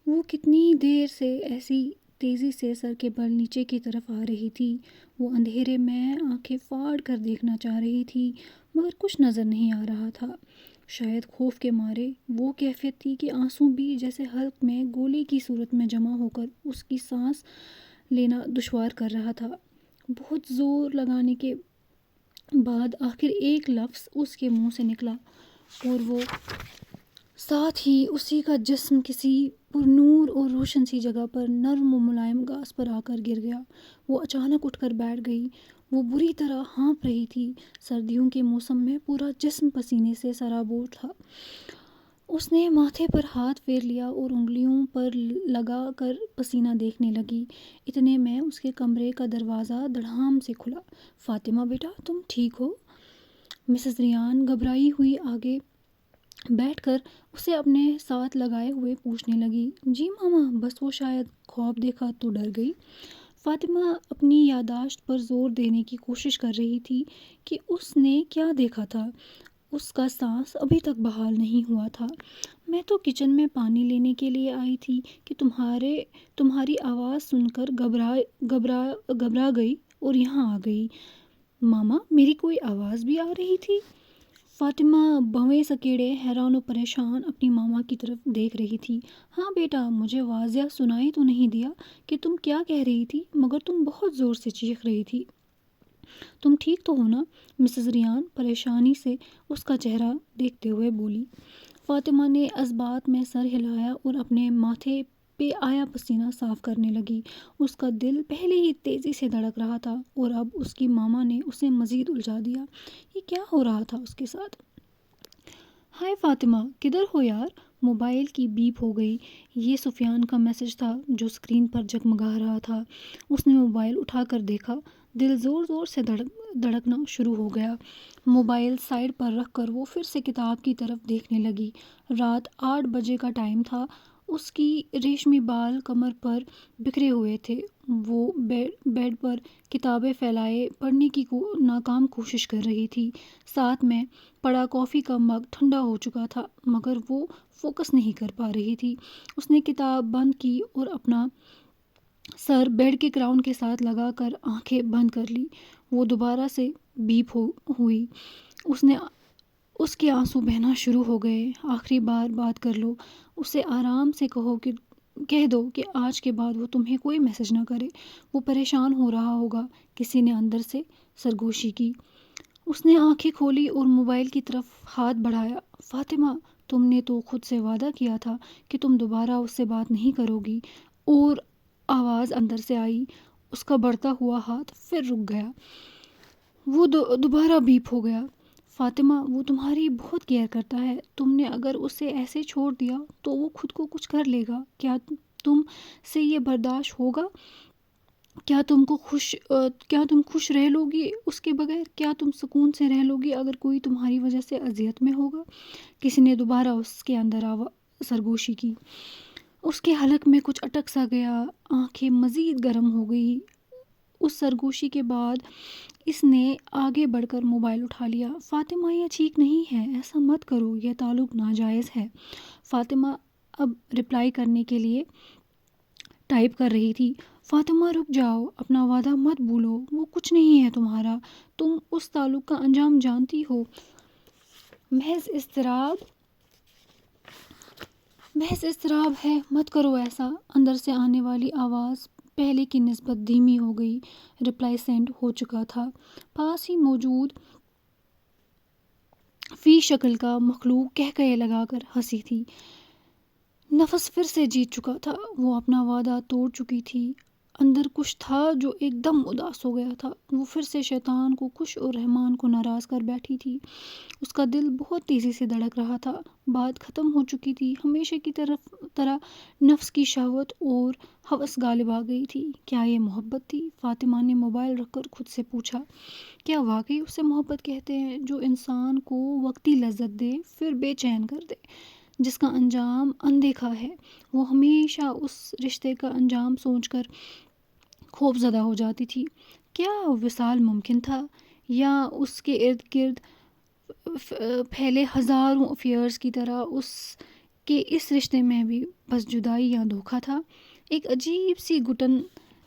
وہ کتنی دیر سے ایسی تیزی سے سر کے بل نیچے کی طرف آ رہی تھی۔ وہ اندھیرے میں آنکھیں پھاڑ کر دیکھنا چاہ رہی تھی مگر کچھ نظر نہیں آ رہا تھا۔ شاید خوف کے مارے وہ کیفیت تھی کہ آنسو بھی جیسے حلق میں گولے کی صورت میں جمع ہو کر اس کی سانس لینا دشوار کر رہا تھا۔ بہت زور لگانے کے بعد آخر ایک لفظ اس کے منہ سے نکلا اور وہ ساتھ ہی اسی کا جسم کسی پر نور اور روشن سی جگہ پر نرم و ملائم گھاس پر آ کر گر گیا۔ وہ اچانک اٹھ کر بیٹھ گئی۔ وہ بری طرح ہانپ رہی تھی۔ سردیوں کے موسم میں پورا جسم پسینے سے سرابور تھا۔ اس نے ماتھے پر ہاتھ پھیر لیا اور انگلیوں پر لگا کر پسینہ دیکھنے لگی۔ اتنے میں اس کے کمرے کا دروازہ دڑام سے کھلا۔ فاطمہ بیٹا، تم ٹھیک ہو؟ مسز ریان گھبرائی ہوئی آگے بیٹھ کر اسے اپنے ساتھ لگائے ہوئے پوچھنے لگی۔ جی ماما، بس وہ شاید خواب دیکھا تو ڈر گئی۔ فاطمہ اپنی یادداشت پر زور دینے کی کوشش کر رہی تھی کہ اس نے کیا دیکھا تھا۔ اس کا سانس ابھی تک بحال نہیں ہوا تھا۔ میں تو کچن میں پانی لینے کے لیے آئی تھی کہ تمہاری آواز سن کر گھبرا گئی اور یہاں آ گئی۔ ماما، میری کوئی آواز بھی آ رہی تھی؟ فاطمہ بھویں سکیڑے حیران و پریشان اپنی ماما کی طرف دیکھ رہی تھی۔ ہاں بیٹا، مجھے واضح سنائی تو نہیں دیا کہ تم کیا کہہ رہی تھی، مگر تم بہت زور سے چیخ رہی تھی۔ تم ٹھیک تو ہو نا؟ مسز ریان پریشانی سے اس کا چہرہ دیکھتے ہوئے بولی۔ فاطمہ نے اس بات میں سر ہلایا اور اپنے ماتھے پہ آیا پسینہ صاف کرنے لگی۔ اس کا دل پہلے ہی تیزی سے دھڑک رہا تھا اور اب اس کی ماما نے اسے مزید الجھا دیا۔ یہ کیا ہو رہا تھا اس کے ساتھ؟ ہائے فاطمہ، کدھر ہو یار؟ موبائل کی بیپ ہو گئی۔ یہ سفیان کا میسج تھا جو اسکرین پر جگمگا رہا تھا۔ اس نے موبائل اٹھا کر دیکھا۔ دل زور زور سے دھڑکنا شروع ہو گیا۔ موبائل سائیڈ پر رکھ کر وہ پھر سے کتاب کی طرف دیکھنے لگی۔ رات 8 بجے کا ٹائم تھا۔ اس کی ریشمی بال کمر پر بکھرے ہوئے تھے۔ وہ بیڈ پر کتابیں پھیلائے پڑھنے کی ناکام کوشش کر رہی تھی۔ ساتھ میں پڑا کافی کا مگ ٹھنڈا ہو چکا تھا مگر وہ فوکس نہیں کر پا رہی تھی۔ اس نے کتاب بند کی اور اپنا سر بیڈ کے کراؤن کے ساتھ لگا کر آنکھیں بند کر لی۔ وہ دوبارہ سے بیپ ہوئی۔ اس کے آنسو بہنا شروع ہو گئے۔ آخری بار بات کر لو، اسے آرام سے کہہ دو کہ آج کے بعد وہ تمہیں کوئی میسج نہ کرے۔ وہ پریشان ہو رہا ہوگا۔ کسی نے اندر سے سرگوشی کی۔ اس نے آنکھیں کھولی اور موبائل کی طرف ہاتھ بڑھایا۔ فاطمہ، تم نے تو خود سے وعدہ کیا تھا کہ تم دوبارہ اس سے بات نہیں کرو گی۔ اور آواز اندر سے آئی۔ اس کا بڑھتا ہوا ہاتھ پھر رک گیا۔ وہ دوبارہ بیپ ہو گیا۔ فاطمہ، وہ تمہاری بہت کیئر کرتا ہے۔ تم نے اگر اسے ایسے چھوڑ دیا تو وہ خود کو کچھ کر لے گا۔ کیا تم سے یہ برداشت ہوگا؟ کیا تم خوش رہ لو گی اس کے بغیر؟ کیا تم سکون سے رہ لو گی اگر کوئی تمہاری وجہ سے اذیت میں ہوگا؟ کسی نے دوبارہ اس کے اندر سرگوشی کی۔ اس کے حلق میں کچھ اٹک سا گیا۔ آنکھیں مزید گرم ہو گئی۔ اس سرگوشی کے بعد اس نے آگے بڑھ کر موبائل اٹھا لیا۔ فاطمہ، یہ ٹھیک نہیں ہے، ایسا مت کرو، یہ تعلق ناجائز ہے۔ فاطمہ اب رپلائی کرنے کے لیے ٹائپ کر رہی تھی۔ فاطمہ رک جاؤ، اپنا وعدہ مت بھولو، وہ کچھ نہیں ہے تمہارا، تم اس تعلق کا انجام جانتی ہو۔ محض اضطراب ہے، مت کرو ایسا۔ اندر سے آنے والی آواز پہلے کی نسبت دھیمی ہو گئی۔ رپلائی سینڈ ہو چکا تھا۔ پاس ہی موجود فی شکل کا مخلوق قہقہے لگا کر ہنسی تھی۔ نفس پھر سے جیت چکا تھا۔ وہ اپنا وعدہ توڑ چکی تھی۔ اندر کچھ تھا جو ایک دم اداس ہو گیا تھا۔ وہ پھر سے شیطان کو خوش اور رحمان کو ناراض کر بیٹھی تھی۔ اس کا دل بہت تیزی سے دھڑک رہا تھا۔ بات ختم ہو چکی تھی۔ ہمیشہ کی طرح نفس کی شہوت اور ہوس غالب آ گئی تھی۔ کیا یہ محبت تھی؟ فاطمہ نے موبائل رکھ کر خود سے پوچھا۔ کیا واقعی اسے محبت کہتے ہیں جو انسان کو وقتی لذت دے پھر بے چین کر دے، جس کا انجام اندیکھا ہے؟ وہ ہمیشہ اس رشتے کا انجام سوچ کر خوف زدہ ہو جاتی تھی۔ کیا وصال ممکن تھا؟ یا اس کے ارد گرد پھیلے ہزاروں افیئرز کی طرح اس کہ اس رشتے میں بھی بس جدائی یا دھوکہ تھا۔ ایک عجیب سی گھٹن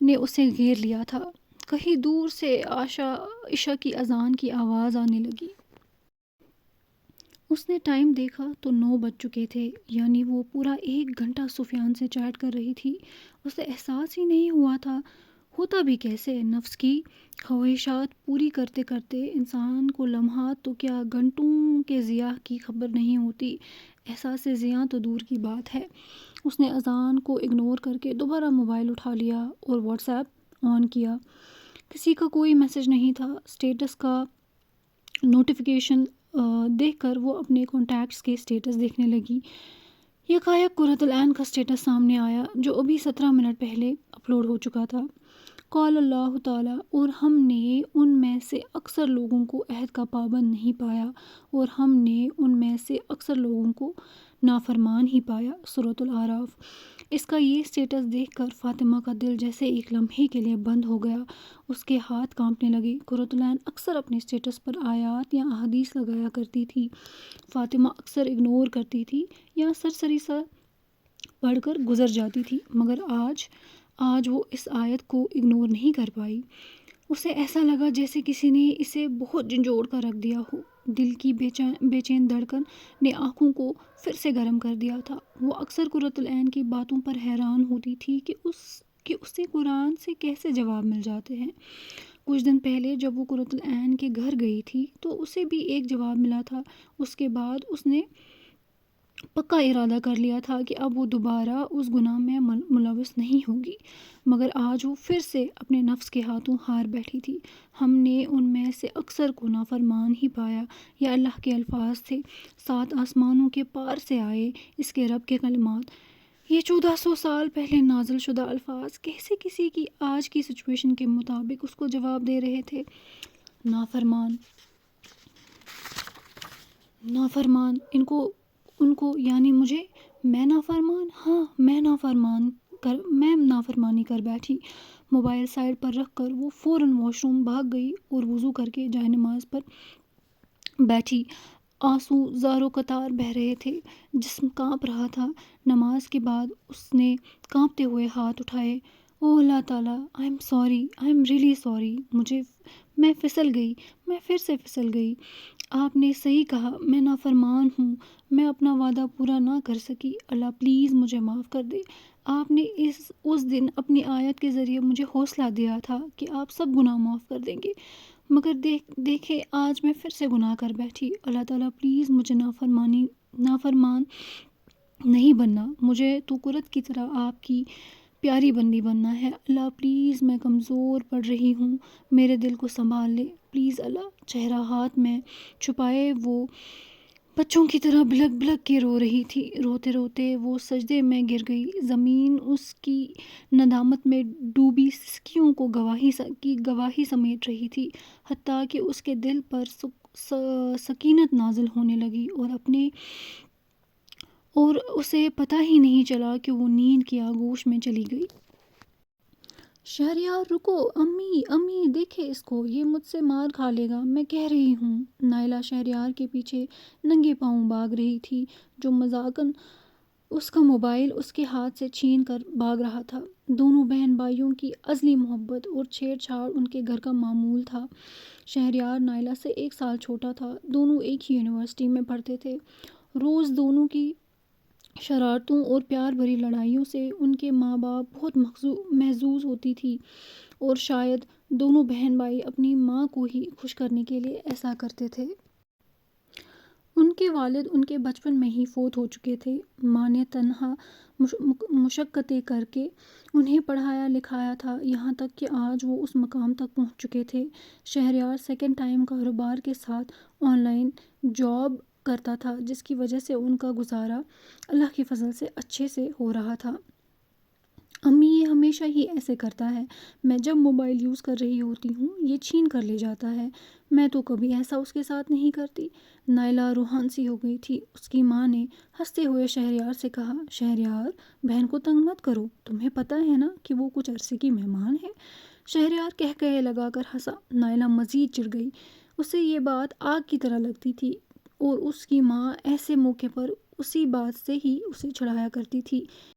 نے اسے گھیر لیا تھا۔ کہیں دور سے عشاء کی اذان کی آواز آنے لگی۔ اس نے ٹائم دیکھا تو 9 بج چکے تھے، یعنی وہ پورا 1 گھنٹہ سفیان سے چیٹ کر رہی تھی۔ اسے احساس ہی نہیں ہوا تھا، ہوتا بھی کیسے؟ نفس کی خواہشات پوری کرتے کرتے انسان کو لمحات تو کیا گھنٹوں کے ضیاع کی خبر نہیں ہوتی۔ احساس ضیاع تو دور کی بات ہے۔ اس نے اذان کو اگنور کر کے دوبارہ موبائل اٹھا لیا اور واٹس ایپ آن کیا۔ کسی کا کوئی میسج نہیں تھا۔ اسٹیٹس کا نوٹیفیکیشن دیکھ کر وہ اپنے کانٹیکٹس کے اسٹیٹس دیکھنے لگی۔ یکایک قرۃ العین کا اسٹیٹس سامنے آیا جو ابھی 17 منٹ پہلے اپلوڈ ہو چکا تھا۔ قال اللہ تعالیٰ، اور ہم نے ان میں سے اکثر لوگوں کو عہد کا پابند نہیں پایا اور ہم نے ان میں سے اکثر لوگوں کو نافرمان ہی پایا۔ سورۃ الاعراف۔ اس کا یہ اسٹیٹس دیکھ کر فاطمہ کا دل جیسے ایک لمحے کے لیے بند ہو گیا۔ اس کے ہاتھ کانپنے لگے۔ قرۃ العین اکثر اپنے اسٹیٹس پر آیات یا احادیث لگایا کرتی تھی۔ فاطمہ اکثر اگنور کرتی تھی یا سرسری سا پڑھ کر گزر جاتی تھی، مگر آج وہ اس آیت کو اگنور نہیں کر پائی۔ اسے ایسا لگا جیسے کسی نے اسے بہت جھنجھوڑ کر رکھ دیا ہو۔ دل کی بے چین دھڑکن نے آنکھوں کو پھر سے گرم کر دیا تھا۔ وہ اکثر قرۃ العین کی باتوں پر حیران ہوتی تھی کہ اسے قرآن سے کیسے جواب مل جاتے ہیں۔ کچھ دن پہلے جب وہ قرۃ العین کے گھر گئی تھی تو اسے بھی ایک جواب ملا تھا۔ اس کے بعد اس نے پکا ارادہ کر لیا تھا کہ اب وہ دوبارہ اس گناہ میں ملوث نہیں ہوگی، مگر آج وہ پھر سے اپنے نفس کے ہاتھوں ہار بیٹھی تھی۔ ہم نے ان میں سے اکثر کو نافرمان ہی پایا، یہ اللہ کے الفاظ تھے، 7 آسمانوں کے پار سے آئے اس کے رب کے کلمات۔ یہ 1400 سال پہلے نازل شدہ الفاظ کیسے کسی کی آج کی سچویشن کے مطابق اس کو جواب دے رہے تھے؟ نافرمان ان کو یعنی مجھے؟ میں نافرمان؟ ہاں، میں نافرمانی کر بیٹھی۔ موبائل سائڈ پر رکھ کر وہ فوراً واش روم بھاگ گئی اور وضو کر کے جائے نماز پر بیٹھی۔ آنسو زار و قطار بہہ رہے تھے، جسم کانپ رہا تھا۔ نماز کے بعد اس نے کانپتے ہوئے ہاتھ اٹھائے۔ اوہ اللہ تعالیٰ، I am sorry, I am really sorry, میں پھر سے پھسل گئی۔ آپ نے صحیح کہا، میں نافرمان ہوں، میں اپنا وعدہ پورا نہ کر سکی۔ اللہ پلیز مجھے معاف کر دے۔ آپ نے اس دن اپنی آیت کے ذریعے مجھے حوصلہ دیا تھا کہ آپ سب گناہ معاف کر دیں گے، مگر دیکھے آج میں پھر سے گناہ کر بیٹھی۔ اللہ تعالیٰ پلیز مجھے نافرمان نہیں بننا، مجھے تو قرۃ کی طرح آپ کی پیاری بندی بننا ہے۔ اللہ پلیز، میں کمزور پڑ رہی ہوں، میرے دل کو سنبھال لے پلیز اللہ۔ چہرہ ہاتھ میں چھپائے وہ بچوں کی طرح بلک بلک کے رو رہی تھی۔ روتے روتے وہ سجدے میں گر گئی۔ زمین اس کی ندامت میں ڈوبی سسکیوں کی گواہی سمیٹ رہی تھی، حتیٰ کہ اس کے دل پر سکینت نازل ہونے لگی اور اسے پتہ ہی نہیں چلا کہ وہ نیند کی آغوش میں چلی گئی۔ شہریار رکو، امی دیکھے اس کو، یہ مجھ سے مار کھا لے گا، میں کہہ رہی ہوں۔ نائلہ شہریار کے پیچھے ننگے پاؤں بھاگ رہی تھی، جو مذاقاً اس کا موبائل اس کے ہاتھ سے چھین کر بھاگ رہا تھا۔ دونوں بہن بھائیوں کی ازلی محبت اور چھیڑ چھاڑ ان کے گھر کا معمول تھا۔ شہریار نائلہ سے 1 سال چھوٹا تھا، دونوں ایک ہی یونیورسٹی میں پڑھتے تھے۔ روز دونوں کی شرارتوں اور پیار بھری لڑائیوں سے ان کے ماں باپ بہت محظوظ ہوتی تھی، اور شاید دونوں بہن بھائی اپنی ماں کو ہی خوش کرنے کے لیے ایسا کرتے تھے۔ ان کے والد ان کے بچپن میں ہی فوت ہو چکے تھے۔ ماں نے تنہا مشقتیں کر کے انہیں پڑھایا لکھایا تھا، یہاں تک کہ آج وہ اس مقام تک پہنچ چکے تھے۔ شہریار سیکنڈ ٹائم کاروبار کے ساتھ آن لائن جاب کرتا تھا، جس کی وجہ سے ان کا گزارا اللہ کے فضل سے اچھے سے ہو رہا تھا۔ امی یہ ہمیشہ ہی ایسے کرتا ہے، میں جب موبائل یوز کر رہی ہوتی ہوں یہ چھین کر لے جاتا ہے، میں تو کبھی ایسا اس کے ساتھ نہیں کرتی۔ نائلہ روحان سی ہو گئی تھی۔ اس کی ماں نے ہنستے ہوئے شہریار سے کہا، شہریار بہن کو تنگ مت کرو، تمہیں پتہ ہے نا کہ وہ کچھ عرصے کی مہمان ہے۔ شہریار قہقہے لگا کر ہنسا۔ نائلہ مزید چڑ گئی، اسے یہ بات آگ کی طرح لگتی تھی، اور اس کی ماں ایسے موقع پر اسی بات سے ہی اسے چڑھایا کرتی تھی